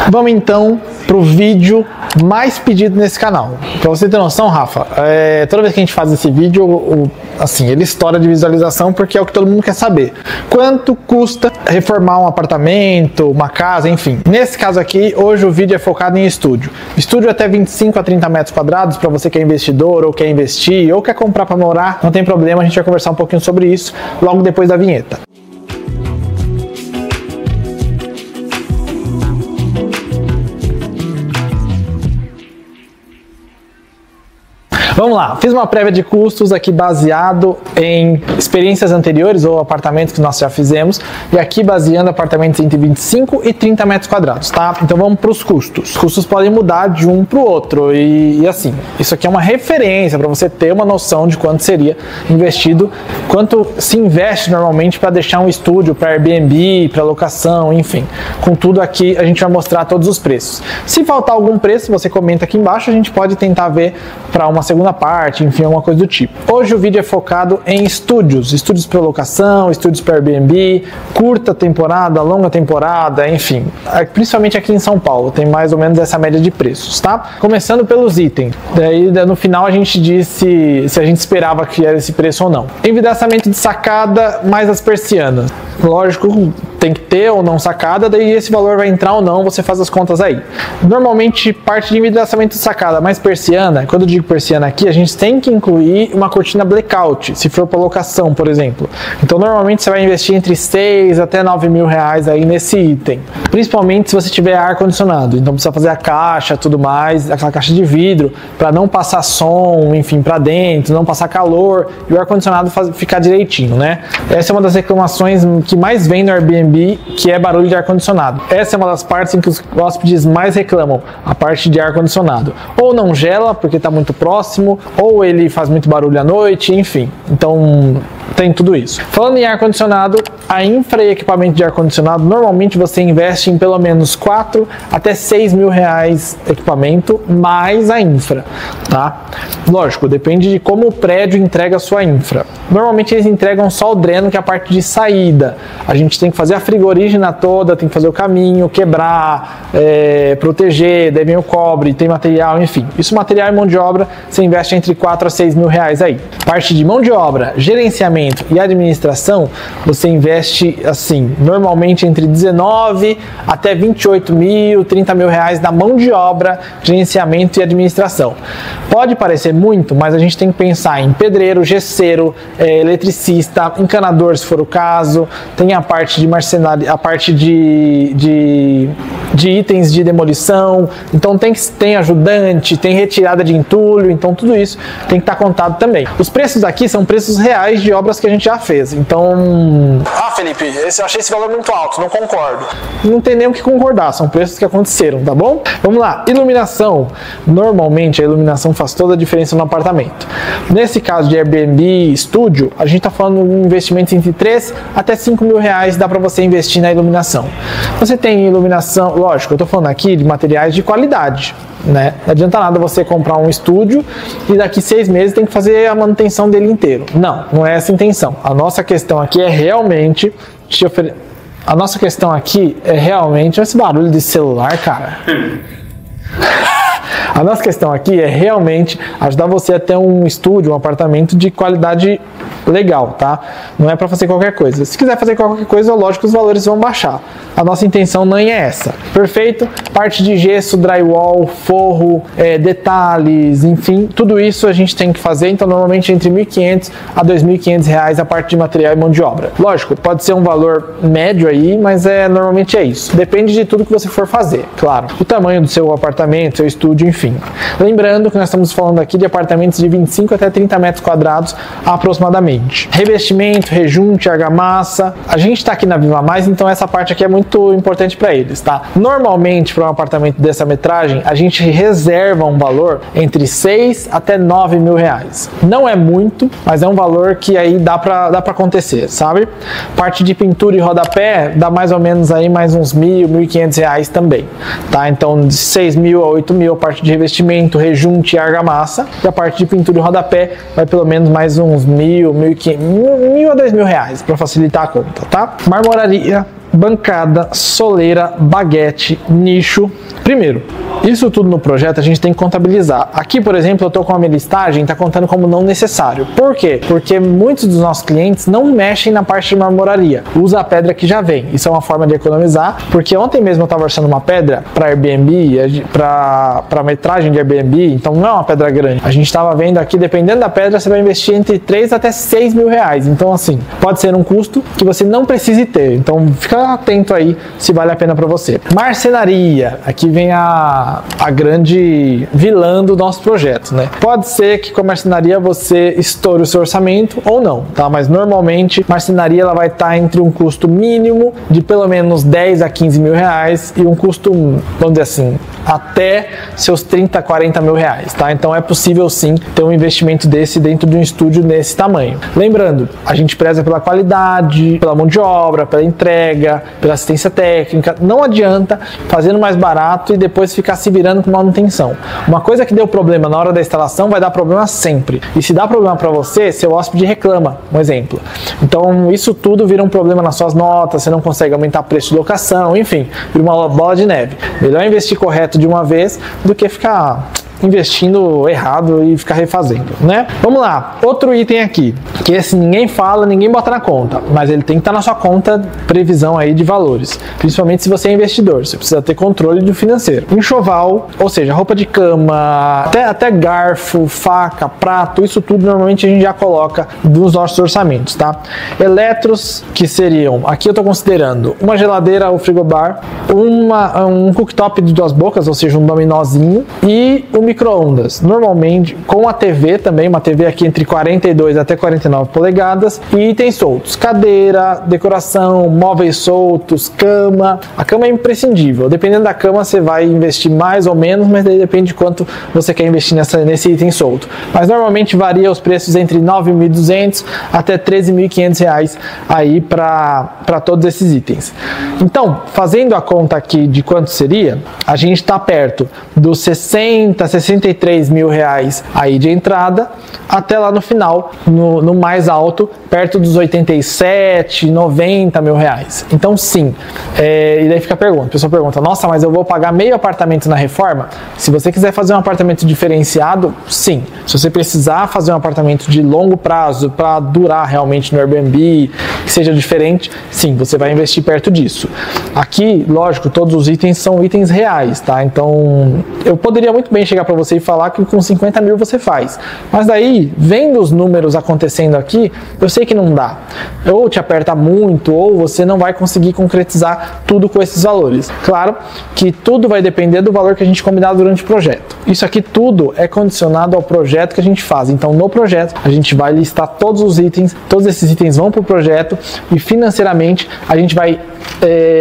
Vamos então pro vídeo mais pedido nesse canal. Pra você ter noção, Rafa, toda vez que a gente faz esse vídeo, assim, ele estoura de visualização porque é o que todo mundo quer saber. Quanto custa reformar um apartamento, uma casa, enfim. Nesse caso aqui, hoje o vídeo é focado em estúdio. Estúdio até 25 a 30 metros quadrados, para você que é investidor, ou quer investir, ou quer comprar para morar, não tem problema, a gente vai conversar um pouquinho sobre isso logo depois da vinheta. Vamos lá, fiz uma prévia de custos aqui baseado em experiências anteriores ou apartamentos que nós já fizemos, e aqui baseando apartamentos entre 25 e 30 metros quadrados, tá? Então vamos para os custos. Os custos podem mudar de um para o outro e assim, isso aqui é uma referência para você ter uma noção de quanto seria investido, quanto se investe normalmente para deixar um estúdio para Airbnb, para locação, enfim. Com tudo aqui a gente vai mostrar todos os preços. Se faltar algum preço, você comenta aqui embaixo, a gente pode tentar ver para uma segunda parte, enfim, alguma coisa do tipo. Hoje o vídeo é focado em estúdios para locação, estúdios para Airbnb, curta temporada, longa temporada, enfim, principalmente aqui em São Paulo, tem mais ou menos essa média de preços, tá? Começando pelos itens, daí no final a gente diz se a gente esperava que era esse preço ou não. Envidraçamento de sacada mais as persianas. Lógico, tem que ter ou não sacada, daí esse valor vai entrar ou não, você faz as contas aí. Normalmente, parte de envidraçamento de sacada mais persiana, quando eu digo persiana aqui, a gente tem que incluir uma cortina blackout, se for para locação, por exemplo. Então, normalmente você vai investir entre 6 até 9 mil reais aí nesse item. Principalmente se você tiver ar-condicionado. Então, precisa fazer a caixa, tudo mais, aquela caixa de vidro, para não passar som, enfim, para dentro, não passar calor, e o ar-condicionado ficar direitinho, né? Essa é uma das reclamações que mais vem no Airbnb, que é barulho de ar-condicionado. Essa é uma das partes em que os hóspedes mais reclamam, a parte de ar-condicionado. Ou não gela, porque está muito próximo, ou ele faz muito barulho à noite, enfim. Então, tem tudo isso. Falando em ar-condicionado, a infra e equipamento de ar-condicionado, normalmente você investe em pelo menos 4 até 6 mil reais equipamento, mais a infra, tá? Lógico, depende de como o prédio entrega a sua infra. Normalmente eles entregam só o dreno, que é a parte de saída. A gente tem que fazer a frigorígena toda, tem que fazer o caminho, quebrar, proteger, daí vem o cobre, tem material, enfim. Isso, material e mão de obra, você investe entre 4 a 6 mil reais aí. Parte de mão de obra, gerenciamento e administração, você investe, assim, normalmente entre 19 até 28 mil, 30 mil reais na mão de obra, gerenciamento e administração. Pode parecer muito, mas a gente tem que pensar em pedreiro, gesseiro, eletricista, encanador, se for o caso, tem a parte de marcenaria, a parte de itens de demolição, então tem ajudante, tem retirada de entulho, então tudo isso tem que estar contado também. Os preços aqui são preços reais de obras que a gente já fez, então... Ah, Felipe, eu achei esse valor muito alto, não concordo. Não tem nem o que concordar, são preços que aconteceram, tá bom? Vamos lá, iluminação. Normalmente a iluminação faz toda a diferença no apartamento. Nesse caso de Airbnb, estúdio, a gente está falando de investimentos entre 3 até 5 mil reais, dá para você investir na iluminação. Você tem iluminação, lógico, eu estou falando aqui de materiais de qualidade, né? Não adianta nada você comprar um estúdio e daqui 6 meses tem que fazer a manutenção dele inteiro. Não, não é essa a intenção. A nossa questão aqui é realmente a nossa questão aqui é realmente esse barulho de celular, cara. A nossa questão aqui é realmente ajudar você a ter um estúdio, um apartamento de qualidade legal, tá? Não é para fazer qualquer coisa. Se quiser fazer qualquer coisa, lógico, os valores vão baixar. A nossa intenção não é essa. Perfeito? Parte de gesso, drywall, forro, detalhes, enfim, tudo isso a gente tem que fazer. Então, normalmente entre R$ 1.500 a R$ 2.500 reais a parte de material e mão de obra. Lógico, pode ser um valor médio aí, mas normalmente é isso. Depende de tudo que você for fazer, claro. O tamanho do seu apartamento, seu estúdio, enfim. Lembrando que nós estamos falando aqui de apartamentos de 25 até 30 metros quadrados aproximadamente. Revestimento, rejunte, argamassa. A gente está aqui na Viva Mais, então essa parte aqui é muito importante para eles, tá? Normalmente, para um apartamento dessa metragem, a gente reserva um valor entre 6 até 9 mil reais. Não é muito, mas é um valor que aí dá para acontecer, sabe? Parte de pintura e rodapé dá mais ou menos aí mais uns R$ 1.500 reais também, tá? Então, de 6 mil a 8 mil a parte de revestimento, rejunte e argamassa, e a parte de pintura e rodapé vai pelo menos mais uns R$ 1.000 a R$ 2.000 reais, para facilitar a conta, tá? Marmoraria bancada, soleira, baguete, nicho. Primeiro, isso tudo no projeto a gente tem que contabilizar. Aqui, por exemplo, eu estou com a minha listagem, está contando como não necessário. Por quê? Porque muitos dos nossos clientes não mexem na parte de marmoraria. Usa a pedra que já vem. Isso é uma forma de economizar, porque ontem mesmo eu estava orçando uma pedra para Airbnb, para metragem de Airbnb, então não é uma pedra grande. A gente estava vendo aqui, dependendo da pedra, você vai investir entre 3 até 6 mil reais. Então, assim, pode ser um custo que você não precise ter. Então, fica atento aí se vale a pena para você. Marcenaria. Aqui vem a grande vilã do nosso projeto, né? Pode ser que com a marcenaria você estoure o seu orçamento ou não, tá? Mas normalmente marcenaria ela vai estar entre um custo mínimo de pelo menos 10 a 15 mil reais e um custo, vamos dizer assim, até seus 30, 40 mil reais, tá? Então é possível sim ter um investimento desse dentro de um estúdio nesse tamanho. Lembrando, a gente preza pela qualidade, pela mão de obra, pela entrega, pela assistência técnica. Não adianta fazendo mais barato e depois ficar se virando com manutenção. Uma coisa que deu problema na hora da instalação vai dar problema sempre. E se dá problema para você, seu hóspede reclama, um exemplo. Então isso tudo vira um problema nas suas notas, você não consegue aumentar o preço de locação, enfim, vira uma bola de neve. Melhor investir correto de uma vez do que ficar investindo errado e ficar refazendo, né? Vamos lá, outro item aqui, que esse ninguém fala, ninguém bota na conta, mas ele tem que estar na sua conta, previsão aí de valores, principalmente se você é investidor, você precisa ter controle do financeiro. Enxoval, ou seja, roupa de cama, até garfo, faca, prato, isso tudo normalmente a gente já coloca nos nossos orçamentos, tá? Eletros, que seriam, aqui eu estou considerando uma geladeira ou frigobar, um cooktop de 2 bocas, ou seja, um dominózinho, e o micro-ondas, normalmente com a TV também, uma TV aqui entre 42 até 49 polegadas e itens soltos, cadeira, decoração, móveis soltos, cama. A cama é imprescindível, dependendo da cama você vai investir mais ou menos, mas daí depende de quanto você quer investir nesse item solto. Mas normalmente varia os preços entre R$ 9.200 até R$ 13.500 aí para todos esses itens. Então, fazendo a conta aqui de quanto seria, a gente está perto dos 63 mil reais aí de entrada, até lá no final, no mais alto, perto dos 87, 90 mil reais. Então sim, e daí fica a pergunta, a pessoa pergunta, nossa, mas eu vou pagar meio apartamento na reforma? Se você quiser fazer um apartamento diferenciado, sim. Se você precisar fazer um apartamento de longo prazo, para durar realmente no Airbnb, que seja diferente, sim, você vai investir perto disso. Aqui, lógico, todos os itens são itens reais, tá? Então, eu poderia muito bem chegar para você e falar que com 50 mil você faz. Mas daí, vendo os números acontecendo aqui, eu sei que não dá. Ou te aperta muito, ou você não vai conseguir concretizar tudo com esses valores. Claro que tudo vai depender do valor que a gente combinar durante o projeto. Isso aqui tudo é condicionado ao projeto que a gente faz. Então, no projeto, a gente vai listar todos os itens, todos esses itens vão para o projeto e financeiramente a gente vai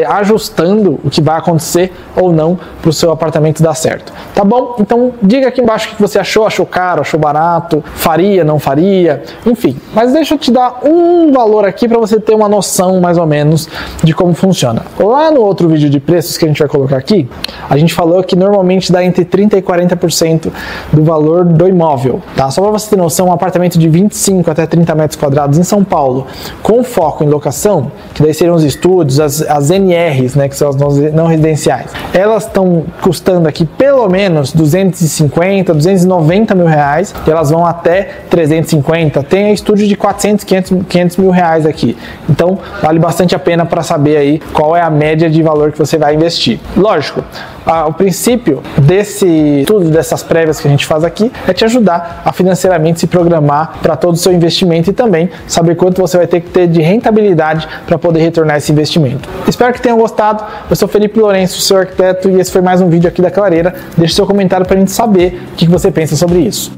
ajustando o que vai acontecer ou não para o seu apartamento dar certo. Tá bom? Então diga aqui embaixo o que você achou, achou caro, achou barato, faria, não faria, enfim. Mas deixa eu te dar um valor aqui para você ter uma noção mais ou menos de como funciona. Lá no outro vídeo de preços que a gente vai colocar aqui, a gente falou que normalmente dá entre 30% e 40% do valor do imóvel, tá? Só para você ter noção, um apartamento de 25 até 30 metros quadrados em São Paulo, com foco em locação, que daí seriam os estúdios, as NRs, né, que são as não residenciais, elas estão custando aqui pelo menos 250, 290 mil reais, e elas vão até 350, tem estúdio de 400, 500 mil reais aqui. Então, vale bastante a pena para saber aí qual é a média de valor que você vai investir. Lógico, o princípio dessas prévias que a gente faz aqui é te ajudar a financeiramente se programar para todo o seu investimento e também saber quanto você vai ter que ter de rentabilidade para poder retornar esse investimento. Espero que tenham gostado. Eu sou Felipe Lourenço, seu arquiteto, e esse foi mais um vídeo aqui da Clareira. Deixe seu comentário para a gente saber o que você pensa sobre isso.